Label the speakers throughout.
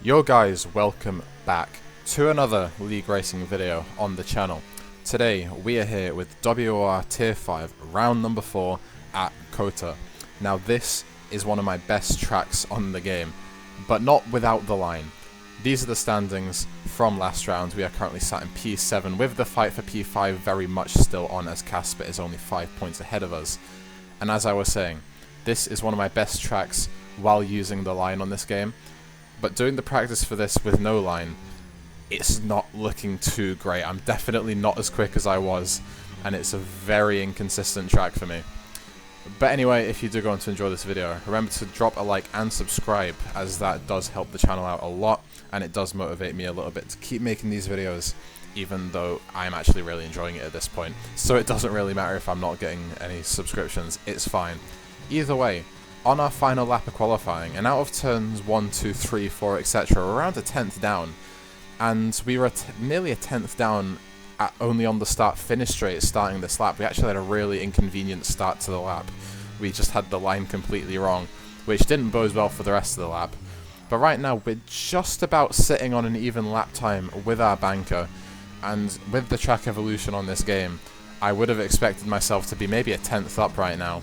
Speaker 1: Yo guys, welcome back to another League Racing video on the channel. Today we are here with WOR Tier 5 round number 4 at Kota. Now this is one of my best tracks on the game, but not without the line. These are the standings from last round. We are currently sat in P7 with the fight for P5 very much still on, as Casper is only 5 points ahead of us. And as I was saying, this is one of my best tracks while using the line on this game. But doing the practice for this with no line, it's not looking too great. I'm definitely not as quick as I was, and it's a very inconsistent track for me. But anyway, if you do go on to enjoy this video, remember to drop a like and subscribe, as that does help the channel out a lot, and it does motivate me a little bit to keep making these videos, even though I'm actually really enjoying it at this point. So it doesn't really matter if I'm not getting any subscriptions, it's fine. Either way, on our final lap of qualifying, and out of turns 1, 2, 3, 4, etc., we're around a 10th down, and we were nearly a 10th down at only on the start-finish straight starting this lap. We actually had a really inconvenient start to the lap. We just had the line completely wrong, which didn't bode well for the rest of the lap. But right now, we're just about sitting on an even lap time with our banker, and with the track evolution on this game, I would have expected myself to be maybe a 10th up right now.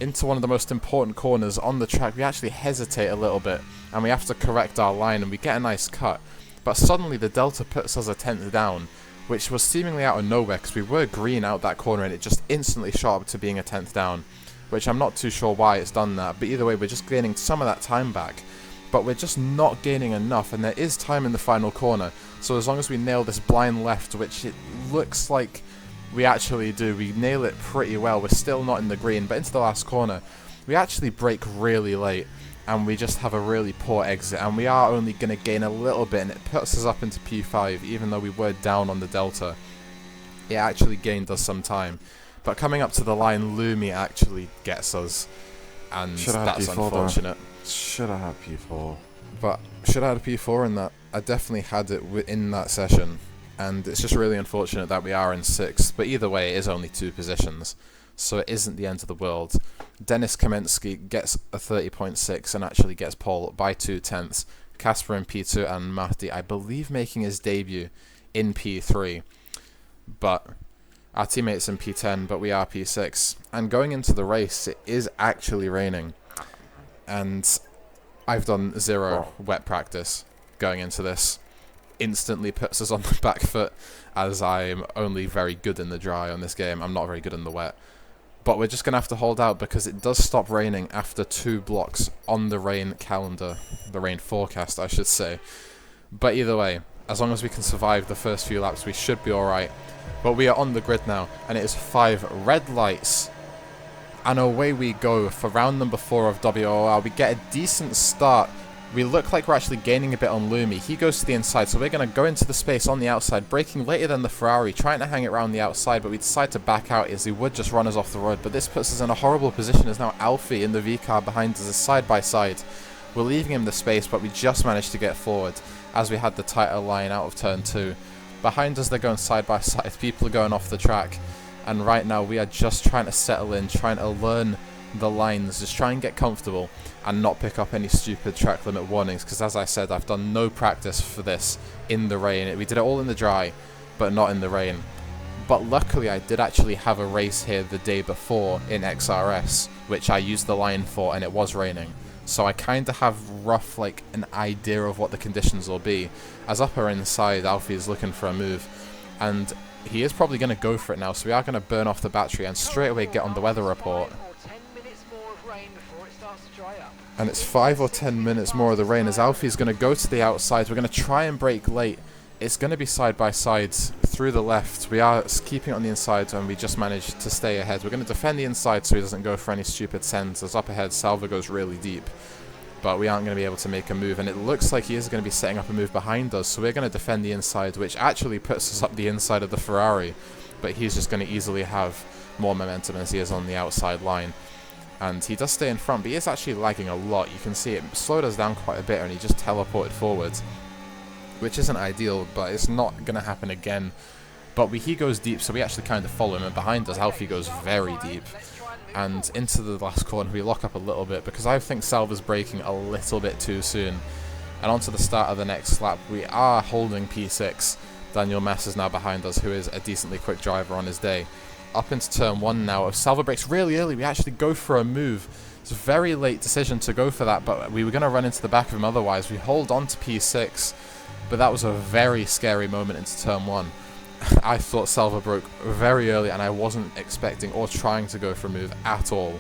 Speaker 1: Into one of the most important corners on the track, we actually hesitate a little bit, and we have to correct our line, and we get a nice cut. But suddenly the delta puts us a 10th down, which was seemingly out of nowhere, because we were green out that corner, and it just instantly shot up to being a 10th down, which I'm not too sure why it's done that. But either way, we're just gaining some of that time back, but we're just not gaining enough, and there is time in the final corner. So as long as we nail this blind left, which it looks like we actually do, we nail it pretty well. We're still not in the green, but into the last corner, we actually brake really late, and we just have a really poor exit, and we are only going to gain a little bit, and it puts us up into P5, even though we were down on the delta. It actually gained us some time, but coming up to the line, Lumi actually gets us, and that's unfortunate.
Speaker 2: Should have had P4.
Speaker 1: But should have had a P4 in that. I definitely had it in that session. And it's just really unfortunate that we are in 6th, but either way it is only 2 positions, so it isn't the end of the world. Dennis Kamensky gets a 30.6 and actually gets pole by 2 tenths. Casper in P2 and Mahdi, I believe, making his debut in P3. But our teammates in P10, but we are P6. And going into the race, it is actually raining. And I've done 0 wet practice going into this. Instantly puts us on the back foot, as I'm only very good in the dry on this game. I'm not very good in the wet, but we're just gonna have to hold out, because it does stop raining after 2 blocks on the rain calendar, the rain forecast I should say. But either way, as long as we can survive the first few laps, we should be alright. But we are on the grid now, and it is 5 red lights, and away we go for round number 4 of WOR. We get a decent start. We look like we're actually gaining a bit on Lumi. He goes to the inside, so we're going to go into the space on the outside, braking later than the Ferrari, trying to hang it around the outside, but we decide to back out as he would just run us off the road. But this puts us in a horrible position, as now Alfie in the V car behind us is side by side. We're leaving him the space, but we just managed to get forward as we had the tighter line out of turn 2. Behind us they're going side by side, people are going off the track, and right now we are just trying to settle in, trying to learn the lines, just try and get comfortable and not pick up any stupid track limit warnings, because as I said, I've done no practice for this in the rain. We did it all in the dry, but not in the rain. But luckily I did actually have a race here the day before in XRS, which I used the line for, and it was raining. So I kind of have rough an idea of what the conditions will be. As up or inside, Alfie is looking for a move, and he is probably going to go for it now, so we are going to burn off the battery and straight away get on the weather report. And it's 5 or 10 minutes more of the rain, as Alfie's going to go to the outside. We're going to try and brake late. It's going to be side by side through the left. We are keeping it on the inside, and we just managed to stay ahead. We're going to defend the inside so he doesn't go for any stupid sends, as up ahead Salva goes really deep. But we aren't going to be able to make a move, and it looks like he is going to be setting up a move behind us, so we're going to defend the inside, which actually puts us up the inside of the Ferrari. But he's just going to easily have more momentum as he is on the outside line. And he does stay in front, but he is actually lagging a lot. You can see it slowed us down quite a bit, and he just teleported forward, which isn't ideal, but it's not going to happen again. But he goes deep, so we actually kind of follow him, and behind us Alfie goes very deep. And into the last corner we lock up a little bit, because I think Salva's braking a little bit too soon. And on to the start of the next lap. We are holding P6. Daniel Mass is now behind us, who is a decently quick driver on his day. Up into turn 1 now. Salvo brakes really early. We actually go for a move. It's a very late decision to go for that, but we were going to run into the back of him otherwise. We hold on to P6, but that was a very scary moment into turn 1. I thought Salvo broke very early, and I wasn't expecting or trying to go for a move at all.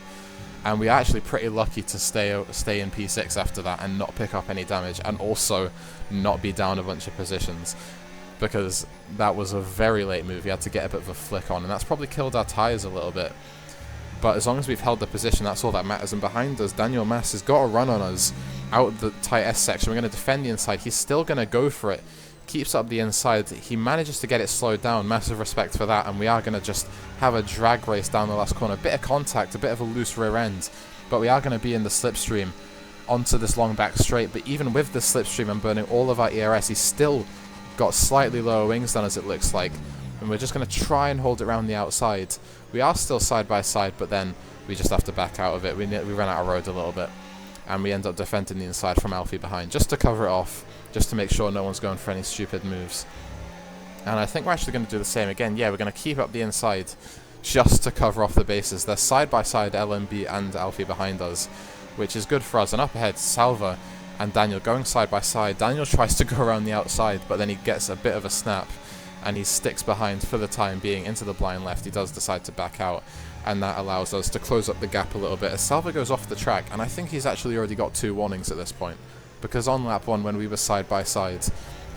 Speaker 1: And we are actually pretty lucky to stay in P6 after that and not pick up any damage, and also not be down a bunch of positions, because that was a very late move. We had to get a bit of a flick on, and that's probably killed our tyres a little bit. But as long as we've held the position, that's all that matters. And behind us, Daniel Mass has got a run on us out the tight S section. We're going to defend the inside. He's still going to go for it. Keeps up the inside. He manages to get it slowed down. Massive respect for that. And we are going to just have a drag race down the last corner. A bit of contact, a bit of a loose rear end. But we are going to be in the slipstream onto this long back straight. But even with the slipstream and burning all of our ERS, he's still got slightly lower wings than us, it looks like. And we're just going to try and hold it around the outside. We are still side by side, but then we just have to back out of it. We ran out of road a little bit, and we end up defending the inside from Alfie behind, just to cover it off, just to make sure no one's going for any stupid moves. And I think we're actually going to do the same again. Yeah, we're going to keep up the inside, just to cover off the bases. They're side by side, LMB and Alfie behind us, which is good for us. And up ahead, Salva and Daniel going side by side. Daniel tries to go around the outside, but then he gets a bit of a snap, and he sticks behind for the time being into the blind left. He does decide to back out, and that allows us to close up the gap a little bit as Salva goes off the track. And I think he's actually already got 2 warnings at this point, because on lap 1 when we were side by side,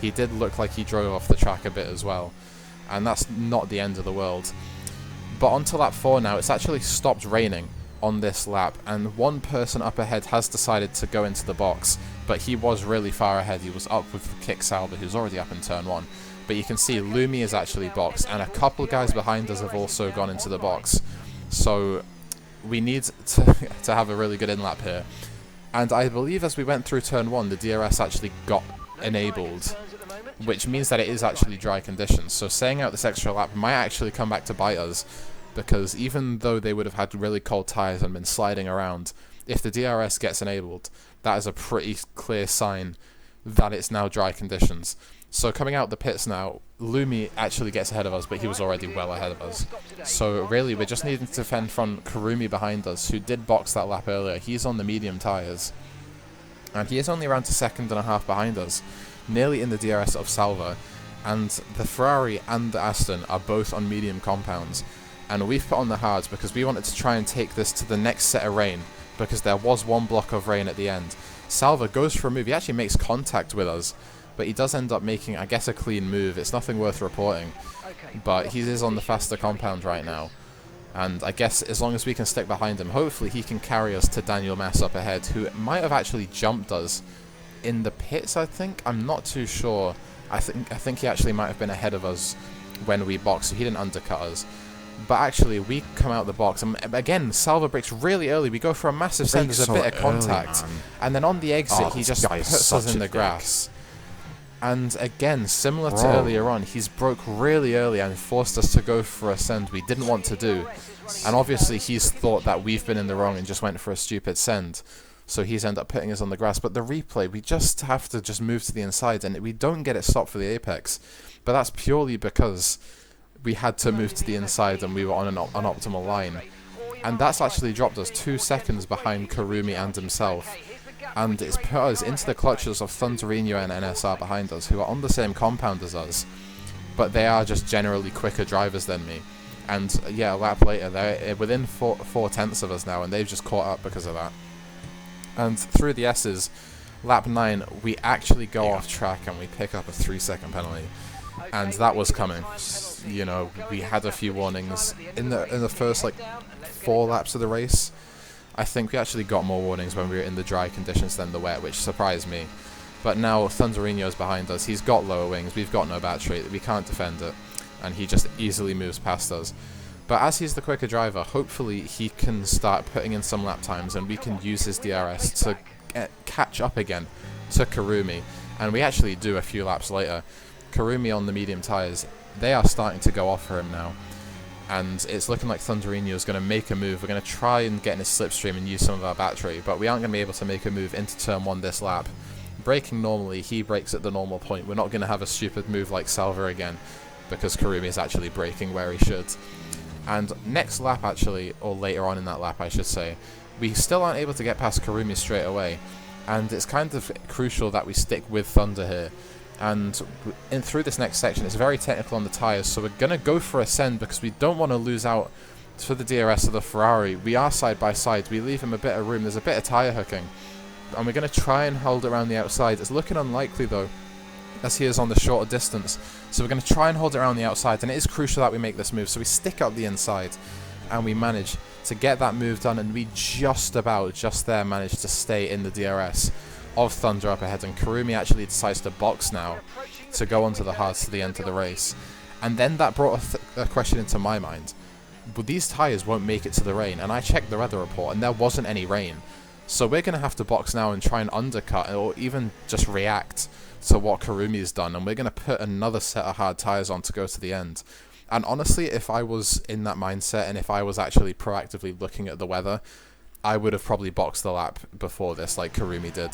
Speaker 1: he did look like he drove off the track a bit as well, and that's not the end of the world. But on to lap 4 now. It's actually stopped raining on this lap, and one person up ahead has decided to go into the box, but he was really far ahead. He was up with Kick Salva, who's already up in turn 1. But you can see Lumi is actually boxed, and a couple guys behind us have also gone into the box. So we need to have a really good in-lap here. And I believe as we went through turn 1, the DRS actually got enabled, which means that it is actually dry conditions. So staying out this extra lap might actually come back to bite us, because even though they would have had really cold tyres and been sliding around, if the DRS gets enabled, that is a pretty clear sign that it's now dry conditions. So coming out the pits now, Lumi actually gets ahead of us, but he was already well ahead of us. So really, we're just needing to defend from Kurumi behind us, who did box that lap earlier. He's on the medium tyres, and he is only around to 2.5 behind us, nearly in the DRS of Salva. And the Ferrari and the Aston are both on medium compounds, and we've put on the hards because we wanted to try and take this to the next set of rain, because there was one block of rain at the end. Salva goes for a move. He actually makes contact with us, but he does end up making, I guess, a clean move. It's nothing worth reporting, but he is on the faster compound right now. And I guess as long as we can stick behind him, hopefully he can carry us to Daniel Mass up ahead, who might have actually jumped us in the pits, I think. I'm not too sure. I think he actually might have been ahead of us when we boxed, so he didn't undercut us. But actually, we come out the box, and again, Salva brakes really early. We go for a massive send, there's a bit of contact, and then on the exit, he just puts us in the grass. And again, similar to earlier on, he's broke really early and forced us to go for a send we didn't want to do. And obviously, he's thought that we've been in the wrong and just went for a stupid send. So he's ended up putting us on the grass. But the replay, we just have to just move to the inside, and we don't get it stopped for the apex. But that's purely because we had to move to the inside and we were on an optimal line. And that's actually dropped us 2 seconds behind Kurumi and himself. And it's put us into the clutches of Thunderino and NSR behind us, who are on the same compound as us, but they are just generally quicker drivers than me. And yeah, a lap later, they're within 4/10 of us now, and they've just caught up because of that. And through the S's, lap 9, we actually go off track and we pick up a 3-second penalty. And that was coming. You know, we had a few warnings in the first like 4 laps of the race. I think we actually got more warnings when we were in the dry conditions than the wet, which surprised me. But now Thunderino's behind us. He's got lower wings. We've got no battery. We can't defend it. And he just easily moves past us. But as he's the quicker driver, hopefully he can start putting in some lap times and we can use his DRS to catch up again to Kurumi. And we actually do a few laps later. Kurumi on the medium tyres, they are starting to go off for him now. And it's looking like Thunderino is going to make a move. We're going to try and get in his slipstream and use some of our battery, but we aren't going to be able to make a move into turn 1 this lap. braking normally, he brakes at the normal point. We're not going to have a stupid move like Salva again, because Kurumi is actually braking where he should. And next lap actually, or later on in that lap I should say, we still aren't able to get past Kurumi straight away. And it's kind of crucial that we stick with Thunder here. And through this next section, it's very technical on the tyres, so we're going to go for a send because we don't want to lose out for the DRS of the Ferrari. We are side by side, we leave him a bit of room, there's a bit of tyre hooking. And we're going to try and hold it around the outside. It's looking unlikely though, as he is on the shorter distance. So we're going to try and hold it around the outside, and it is crucial that we make this move. So we stick up the inside, and we manage to get that move done, and we just there managed to stay in the DRS of Thunder up ahead, and Kurumi actually decides to box now to go onto the hards to the end of the race. And then that brought a question into my mind. But these tyres won't make it to the rain, and I checked the weather report and there wasn't any rain. So we're going to have to box now and try and undercut, or even just react to what Kurumi's done, and we're going to put another set of hard tyres on to go to the end. And honestly, if I was in that mindset and if I was actually proactively looking at the weather, I would have probably boxed the lap before this like Kurumi did.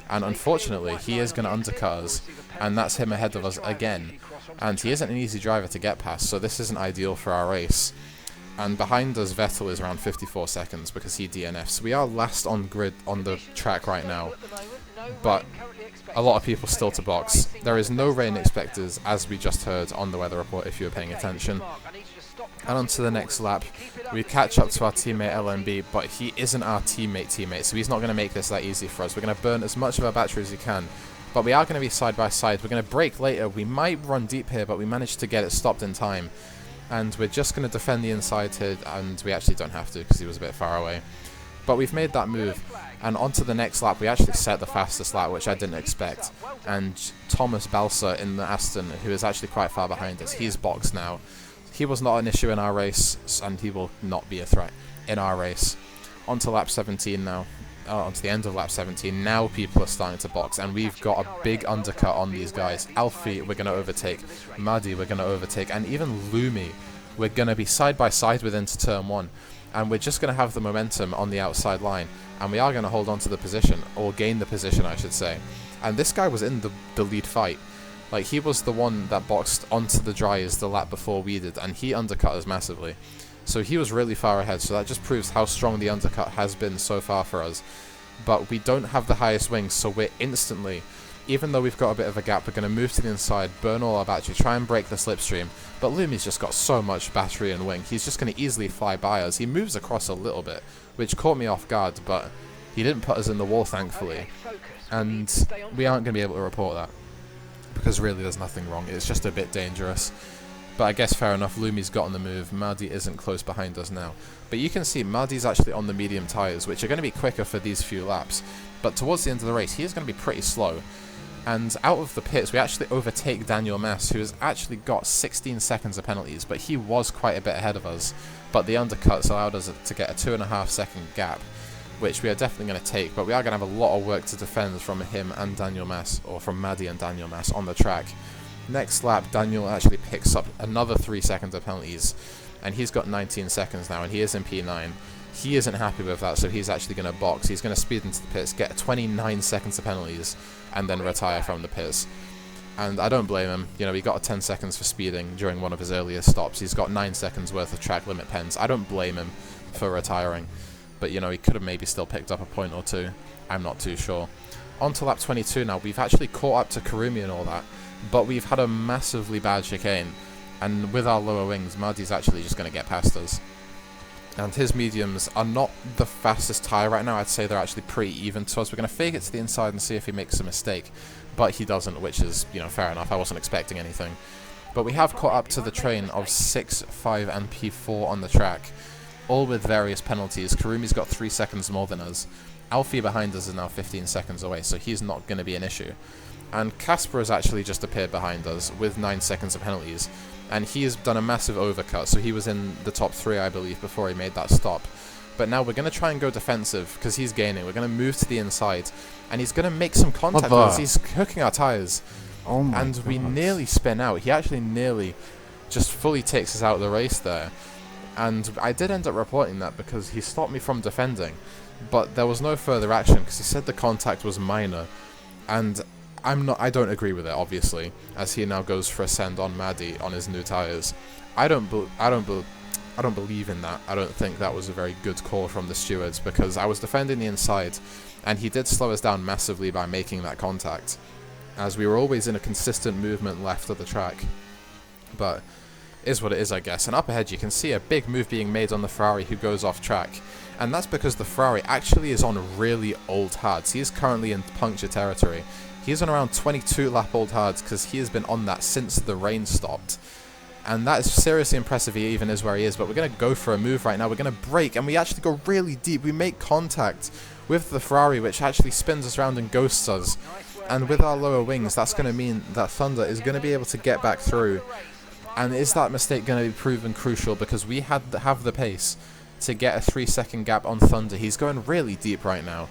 Speaker 1: And unfortunately, he is going to undercut us, and that's him ahead of us again. And he isn't an easy driver to get past, so this isn't ideal for our race. And behind us, Vettel is around 54 seconds because he DNFs. We are last on grid on the track right now, but a lot of people still to box. There is no rain expected, as we just heard on the weather report if you were paying attention. And on to the next lap, we catch up to our teammate LMB, but he isn't our teammate, so he's not going to make this that easy for us. We're going to burn as much of our battery as we can, but we are going to be side by side. We're going to brake later. We might run deep here, but we managed to get it stopped in time. And we're just going to defend the inside here, and we actually don't have to because he was a bit far away. But we've made that move, and on to the next lap. We actually set the fastest lap, which I didn't expect. And Thomas Balsa in the Aston, who is actually quite far behind us, he's boxed now. He was not an issue in our race, and he will not be a threat in our race. On to lap 17 now. On to the end of lap 17. Now people are starting to box, and we've got a big undercut on these guys. Alfie, we're going to overtake. Madi, we're going to overtake. And even Lumi, we're going to be side by side with into turn 1. And we're just going to have the momentum on the outside line. And we are going to hold on to the position, or gain the position, I should say. And this guy was in the lead fight. Like, he was the one that boxed onto the dryers the lap before we did, and he undercut us massively. So he was really far ahead, so that just proves how strong the undercut has been so far for us. But we don't have the highest wings, so we're instantly, even though we've got a bit of a gap, we're going to move to the inside, burn all our battery, try and break the slipstream. But Lumi's just got so much battery and wing, he's just going to easily fly by us. He moves across a little bit, which caught me off guard, but he didn't put us in the wall, thankfully. And we aren't going to be able to report that, because really there's nothing wrong, it's just a bit dangerous. But I guess fair enough, Lumi's got on the move, Mardi isn't close behind us now. But you can see Mardi's actually on the medium tyres, which are going to be quicker for these few laps. But towards the end of the race, he is going to be pretty slow. And out of the pits, we actually overtake Daniel Mass, who has actually got 16 seconds of penalties, but he was quite a bit ahead of us. But the undercuts allowed us to get a 2.5 second gap, which we are definitely going to take, but we are going to have a lot of work to defend from him and Daniel Mass, or from Maddie and Daniel Mass on the track. Next lap, Daniel actually picks up another 3 seconds of penalties, and he's got 19 seconds now, and he is in P9. He isn't happy with that, so he's actually going to box. He's going to speed into the pits, get 29 seconds of penalties, and then retire from the pits. And I don't blame him. You know, he got 10 seconds for speeding during one of his earlier stops. He's got 9 seconds worth of track limit pens. I don't blame him for retiring. But, you know, he could have maybe still picked up a point or two. I'm not too sure. On to lap 22 now. We've actually caught up to Kurumi and all that, but we've had a massively bad chicane. And with our lower wings, Mardi's actually just going to get past us. And his mediums are not the fastest tyre right now. I'd say they're actually pretty even to us. We're going to fake it to the inside and see if he makes a mistake. But he doesn't, which is, you know, fair enough. I wasn't expecting anything. But we have caught up to the train of 6, 5 and P4 on the track, all with various penalties. Kurumi's got 3 seconds more than us. Alfie behind us is now 15 seconds away, so he's not going to be an issue. And Casper has actually just appeared behind us with 9 seconds of penalties. And he has done a massive overcut, so he was in the top 3, I believe, before he made that stop. But now we're going to try and go defensive, because he's gaining. We're going to move to the inside, and he's going to make some contact with us. He's hooking our tyres.
Speaker 2: Oh my
Speaker 1: and
Speaker 2: God.
Speaker 1: We nearly spin out. He actually nearly just fully takes us out of the race there. And I did end up reporting that because he stopped me from defending. But there was no further action, because he said the contact was minor. And I don't agree with it, obviously, as he now goes for a send on Maddie on his new tyres. I don't believe in that. I don't think that was a very good call from the stewards, because I was defending the inside, and he did slow us down massively by making that contact, as we were always in a consistent movement left of the track. But is what it is, I guess. And up ahead you can see a big move being made on the Ferrari, who goes off track, and that's because the Ferrari actually is on really old hards. He is currently in puncture territory. He's on around 22 lap old hards, because he has been on that since the rain stopped. And that is seriously impressive he even is where he is. But we're going to go for a move right now. We're going to brake, and we actually go really deep. We make contact with the Ferrari, which actually spins us around and ghosts us. And with our lower wings, that's going to mean that Thunder is going to be able to get back through. And is that mistake going to be proven crucial? Because we have the pace to get a 3-second gap on Thunder. He's going really deep right now,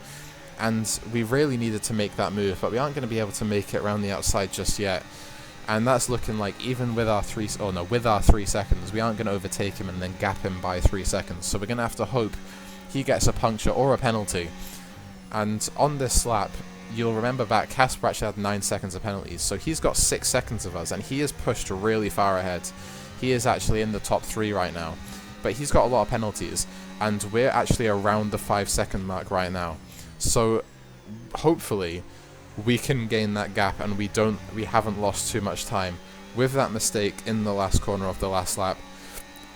Speaker 1: and we really needed to make that move, but we aren't going to be able to make it around the outside just yet. And that's looking like, even with our 3 seconds, we aren't going to overtake him and then gap him by 3 seconds. So we're going to have to hope he gets a puncture or a penalty. And on this lap, you'll remember back, Casper actually had 9 seconds of penalties, so he's got 6 seconds of us, and he is pushed really far ahead. He is actually in the top 3 right now, but he's got a lot of penalties, and we're actually around the 5-second mark right now. So hopefully we can gain that gap, and we haven't lost too much time. With that mistake in the last corner of the last lap,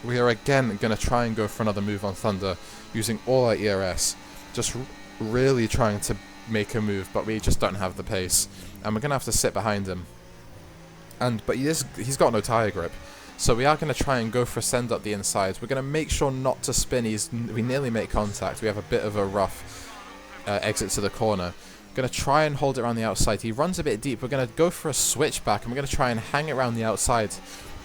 Speaker 1: we are again going to try and go for another move on Thunder, using all our ERS, just really trying to make a move, but we just don't have the pace, and we're going to have to sit behind him. But he's got no tyre grip, so we are going to try and go for a send up the inside. We're going to make sure not to spin. We nearly make contact. We have a bit of a rough exit to the corner. Going to try and hold it around the outside. He runs a bit deep. We're going to go for a switchback, and we're going to try and hang it around the outside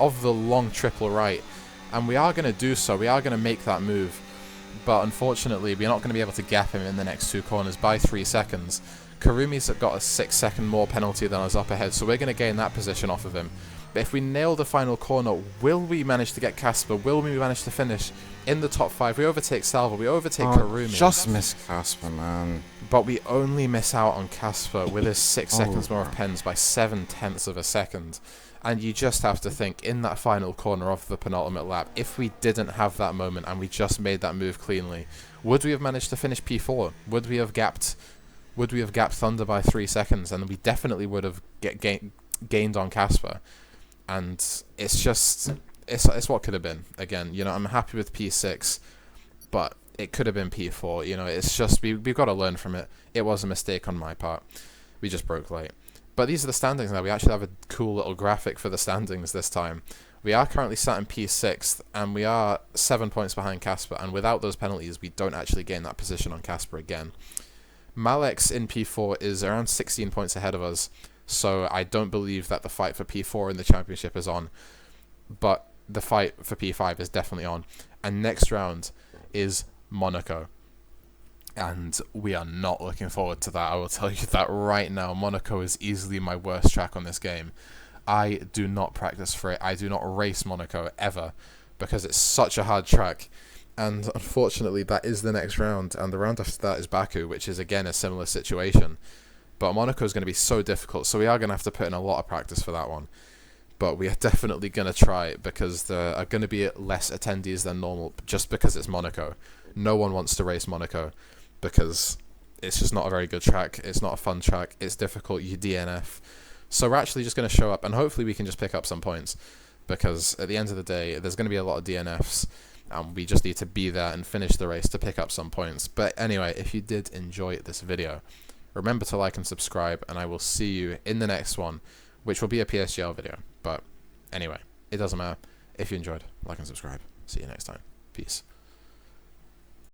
Speaker 1: of the long triple right, and we are going to do so. We are going to make that move, but unfortunately we're not going to be able to gap him in the next 2 corners by 3 seconds. Karumi's got a 6-second more penalty than us up ahead, so we're going to gain that position off of him. But if we nail the final corner, will we manage to get Casper? Will we manage to finish in the top 5? We overtake Salvo, we overtake Karumi.
Speaker 2: Just miss Casper, man.
Speaker 1: But we only miss out on Casper with his 6 seconds more of pens by 0.7 of a second. And you just have to think, in that final corner of the penultimate lap, if we didn't have that moment and we just made that move cleanly, would we have managed to finish P4? Would we have gapped Thunder by 3 seconds? And we definitely would have gained on Casper. And it's just, it's what could have been. Again, you know, I'm happy with P6, but it could have been P4. You know, it's just, we've got to learn from it. It was a mistake on my part. We just broke late. But these are the standings now. We actually have a cool little graphic for the standings this time. We are currently sat in P6th, and we are 7 points behind Casper, and without those penalties, we don't actually gain that position on Casper again. Malex in P4 is around 16 points ahead of us, so I don't believe that the fight for P4 in the championship is on, but the fight for P5 is definitely on. And next round is Monaco. And we are not looking forward to that. I will tell you that right now. Monaco is easily my worst track on this game. I do not practice for it. I do not race Monaco ever, because it's such a hard track. And unfortunately, that is the next round. And the round after that is Baku, which is again a similar situation. But Monaco is going to be so difficult, so we are going to have to put in a lot of practice for that one. But we are definitely going to try it, because there are going to be less attendees than normal, just because it's Monaco. No one wants to race Monaco, because it's just not a very good track. It's not a fun track. It's difficult. You DNF. So we're actually just going to show up, and hopefully we can just pick up some points, because at the end of the day, there's going to be a lot of DNFs, and we just need to be there and finish the race to pick up some points. But anyway, if you did enjoy this video, remember to like and subscribe, and I will see you in the next one, which will be a PSGL video. But anyway, it doesn't matter. If you enjoyed, like and subscribe. See you next time. Peace.